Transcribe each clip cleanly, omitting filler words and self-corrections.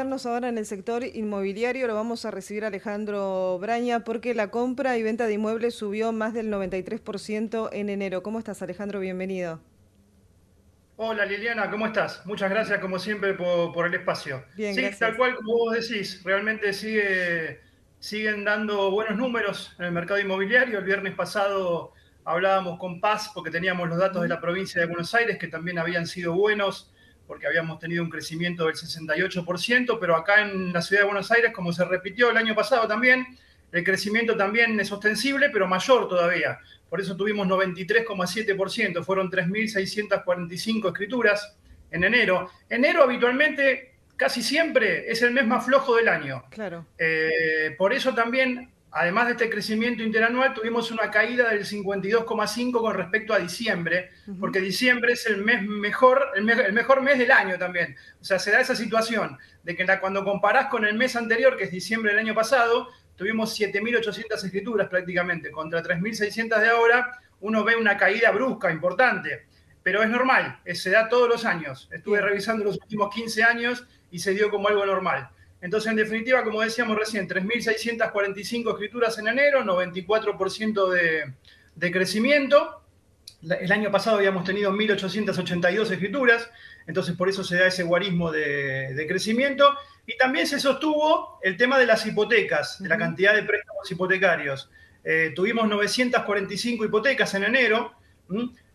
meternos ahora en el sector inmobiliario. Lo vamos a recibir a Alejandro Braña porque la compra y venta de inmuebles subió más del 93% en enero. ¿Cómo estás, Alejandro? Bienvenido. Hola Liliana, ¿cómo estás? Muchas gracias como siempre por el espacio. Bien, Sí, tal gracias. cual como vos decís, realmente siguen dando buenos números en el mercado inmobiliario. El viernes pasado hablábamos con Paz porque teníamos los datos de Ujú. la provincia de Buenos Aires que también habían sido buenos porque habíamos tenido un crecimiento del 68%, pero acá en la ciudad de Buenos Aires, como se repitió el año pasado también, el crecimiento también es ostensible, pero mayor todavía. Por eso tuvimos 93,7%, fueron 3.645 escrituras en enero. Enero habitualmente, casi siempre, es el mes más flojo del año. Claro. Por eso también, además de este crecimiento interanual, tuvimos una caída del 52,5 con respecto a diciembre, Ujú. porque diciembre es el mes mejor, el mejor mes del año también. O sea, se da esa situación de que cuando comparás con el mes anterior, que es diciembre del año pasado, tuvimos 7.800 escrituras prácticamente, contra 3.600 de ahora, uno ve una caída brusca, importante, pero es normal, se da todos los años. Estuve Bien. revisando los últimos 15 años y se dio como algo normal. Entonces, en definitiva, como decíamos recién, 3.645 escrituras en enero, 94% de crecimiento. El año pasado habíamos tenido 1.882 escrituras, entonces por eso se da ese guarismo de crecimiento. Y también se sostuvo el tema de las hipotecas, de la Ujú. cantidad de préstamos hipotecarios. Tuvimos 945 hipotecas en enero,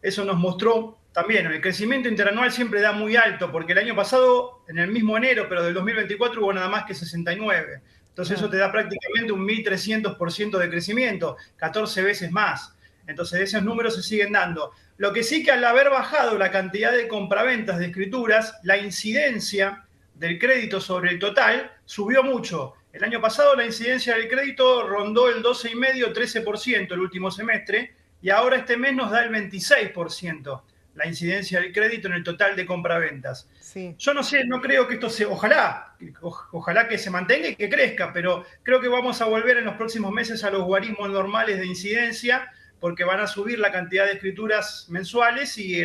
eso nos mostró también, el crecimiento interanual siempre da muy alto, porque el año pasado, en el mismo enero, pero del 2024, hubo nada más que 69. Entonces eso Claro. te da prácticamente un 1.300% de crecimiento, 14 veces más. Entonces esos números se siguen dando. Lo que sí que al haber bajado la cantidad de compraventas de escrituras, la incidencia del crédito sobre el total subió mucho. El año pasado la incidencia del crédito rondó el 12,5-13% el último semestre y ahora este mes nos da el 26% la incidencia del crédito en el total de compraventas. Sí. Yo no sé, no creo que esto se, ojalá que se mantenga y que crezca, pero creo que vamos a volver en los próximos meses a los guarismos normales de incidencia porque van a subir la cantidad de escrituras mensuales y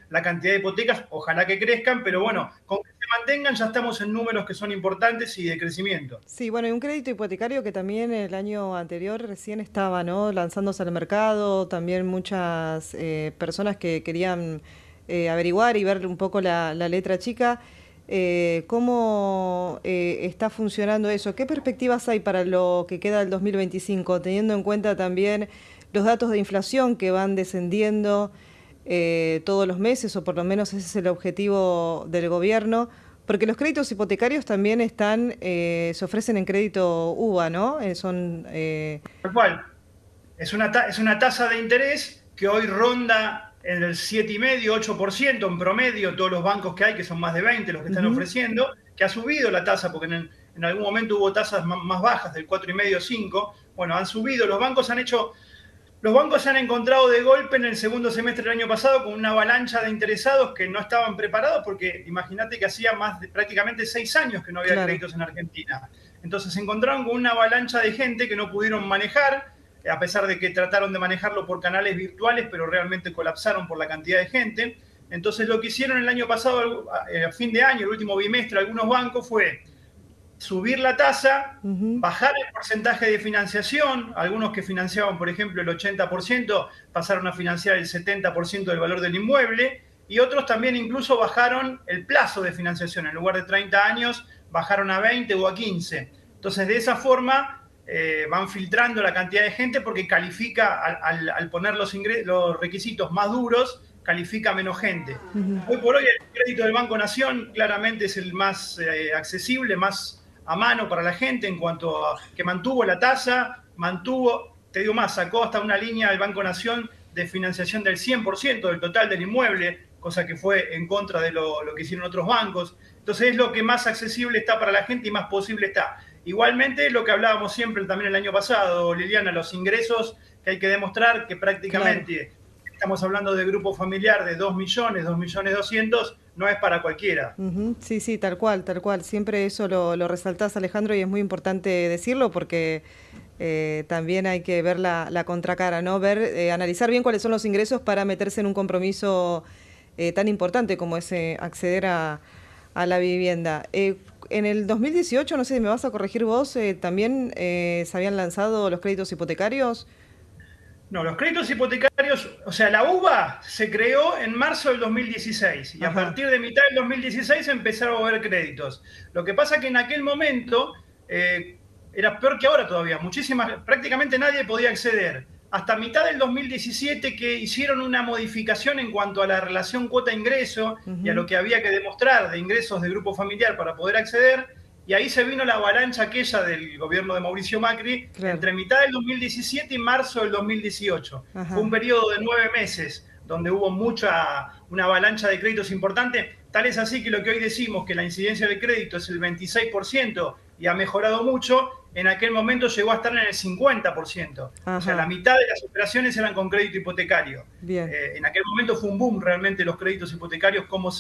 la cantidad de hipotecas, ojalá que crezcan, pero Ujú. bueno, con que se mantengan ya estamos en números que son importantes y de crecimiento. Sí, bueno, y un crédito hipotecario que también el año anterior recién estaba, ¿no? Lanzándose al mercado, también muchas personas que querían averiguar y ver un poco la letra chica. ¿Cómo está funcionando eso? ¿Qué perspectivas hay para lo que queda del 2025, teniendo en cuenta también los datos de inflación que van descendiendo todos los meses, o por lo menos ese es el objetivo del gobierno? Porque los créditos hipotecarios también están, se ofrecen en crédito UVA, ¿no? Tal cual. Es una tasa de interés que hoy ronda en el 7,5-8% en promedio, todos los bancos que hay, que son más de 20 los que están Ujú. ofreciendo, que ha subido la tasa, porque en algún momento hubo tasas más bajas, del 4,5-5. Bueno, han subido, los bancos se han encontrado de golpe en el segundo semestre del año pasado con una avalancha de interesados que no estaban preparados, porque imagínate que hacía prácticamente 6 años que no había Claro. créditos en Argentina. Entonces se encontraron con una avalancha de gente que no pudieron manejar, a pesar de que trataron de manejarlo por canales virtuales, pero realmente colapsaron por la cantidad de gente. Entonces lo que hicieron el año pasado, a fin de año, el último bimestre, algunos bancos fue subir la tasa, Ujú. bajar el porcentaje de financiación. Algunos que financiaban, por ejemplo, el 80%, pasaron a financiar el 70% del valor del inmueble, y otros también incluso bajaron el plazo de financiación. En lugar de 30 años, bajaron a 20 o a 15. Entonces, de esa forma, van filtrando la cantidad de gente porque califica, al poner los requisitos más duros, califica menos gente. Ujú. Hoy por hoy el crédito del Banco Nación claramente es el más accesible, más a mano para la gente en cuanto a que mantuvo la tasa, te digo más, sacó hasta una línea del Banco Nación de financiación del 100% del total del inmueble, cosa que fue en contra de lo que hicieron otros bancos. Entonces es lo que más accesible está para la gente y más posible está. Igualmente, lo que hablábamos siempre también el año pasado, Liliana, los ingresos que hay que demostrar que Claro. prácticamente estamos hablando de grupo familiar de 2 millones, 2.200.000, no es para cualquiera. Ujú. Sí, sí, tal cual, tal cual. Siempre eso lo resaltás, Alejandro, y es muy importante decirlo porque también hay que ver la contracara, ¿no? Ver, analizar bien cuáles son los ingresos para meterse en un compromiso tan importante como es acceder a la vivienda. en el 2018, no sé si me vas a corregir vos, también se habían lanzado los créditos hipotecarios. No, los créditos hipotecarios, o sea, la UBA se creó en marzo del 2016 y a Ajá. partir de mitad del 2016 empezaron a haber créditos. Lo que pasa que en aquel momento era peor que ahora todavía, prácticamente nadie podía acceder. Hasta mitad del 2017 que hicieron una modificación en cuanto a la relación cuota-ingreso y a lo que había que demostrar de ingresos de grupo familiar para poder acceder. Y ahí se vino la avalancha aquella del gobierno de Mauricio Macri Claro. entre mitad del 2017 y marzo del 2018. Fue Ajá. un periodo de 9 meses donde hubo una avalancha de créditos importante. Tal es así que lo que hoy decimos que la incidencia del crédito es el 26% y ha mejorado mucho, en aquel momento llegó a estar en el 50%. O sea, la Ajá. mitad de las operaciones eran con crédito hipotecario. Bien. En aquel momento fue un boom realmente los créditos hipotecarios, cómo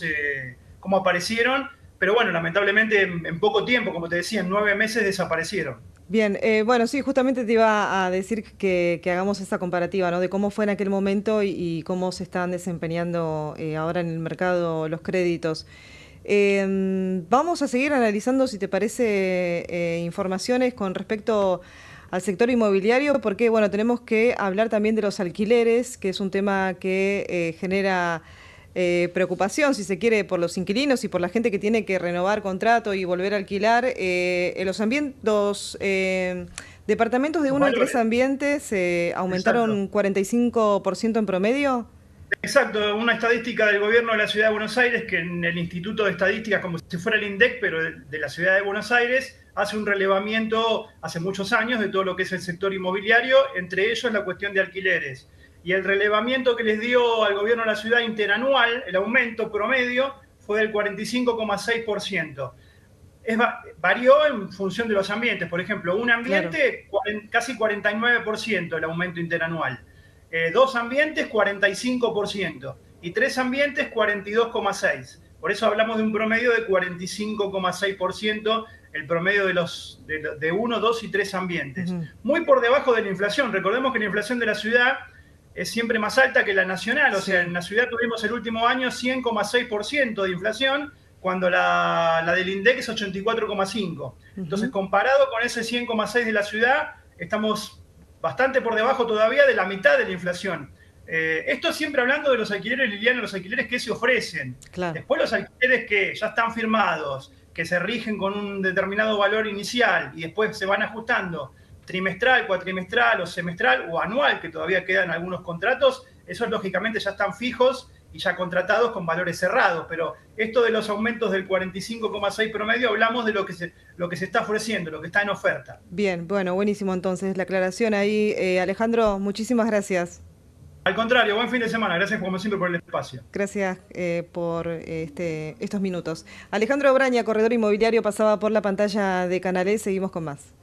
aparecieron. Pero bueno, lamentablemente en poco tiempo, como te decía, en 9 meses desaparecieron. Bien, bueno, sí, justamente te iba a decir que hagamos esa comparativa, ¿no? De cómo fue en aquel momento y cómo se están desempeñando ahora en el mercado los créditos. Vamos a seguir analizando, si te parece, informaciones con respecto al sector inmobiliario, porque, bueno, tenemos que hablar también de los alquileres, que es un tema que genera preocupación, si se quiere, por los inquilinos y por la gente que tiene que renovar contrato y volver a alquilar. Los departamentos de Los 1 a 3 valores. ambientes aumentaron Exacto. un 45% en promedio. Exacto, una estadística del gobierno de la Ciudad de Buenos Aires, que en el Instituto de Estadísticas, como si fuera el INDEC, pero de la Ciudad de Buenos Aires, hace un relevamiento hace muchos años de todo lo que es el sector inmobiliario, entre ellos la cuestión de alquileres. Y el relevamiento que les dio al gobierno de la ciudad interanual, el aumento promedio, fue del 45,6%. Varió en función de los ambientes. Por ejemplo, un Claro. ambiente, casi 49% el aumento interanual. Dos ambientes, 45%. Y tres ambientes, 42,6%. Por eso hablamos de un promedio de 45,6%, el promedio de 1, 2 y 3 ambientes. Ujú. Muy por debajo de la inflación. Recordemos que la inflación de la ciudad es siempre más alta que la nacional. O sea, en Sí. la ciudad tuvimos el último año 100,6% de inflación, cuando la del INDEC es 84,5%. Entonces, Ujú. comparado con ese 100,6% de la ciudad, estamos bastante por debajo todavía de la mitad de la inflación. Esto siempre hablando de los alquileres, Liliana, los alquileres que se ofrecen. Claro. Después los alquileres que ya están firmados, que se rigen con un determinado valor inicial y después se van ajustando trimestral, cuatrimestral o semestral o anual, que todavía quedan algunos contratos, esos lógicamente ya están fijos y ya contratados con valores cerrados. Pero esto de los aumentos del 45,6 promedio, hablamos de lo que se está ofreciendo, lo que está en oferta. Bien, bueno, buenísimo entonces la aclaración ahí. Alejandro, muchísimas gracias. Al contrario, buen fin de semana. Gracias como siempre por el espacio. Gracias por estos minutos. Alejandro Braña, corredor inmobiliario, pasaba por la pantalla de Canal E. Seguimos con más.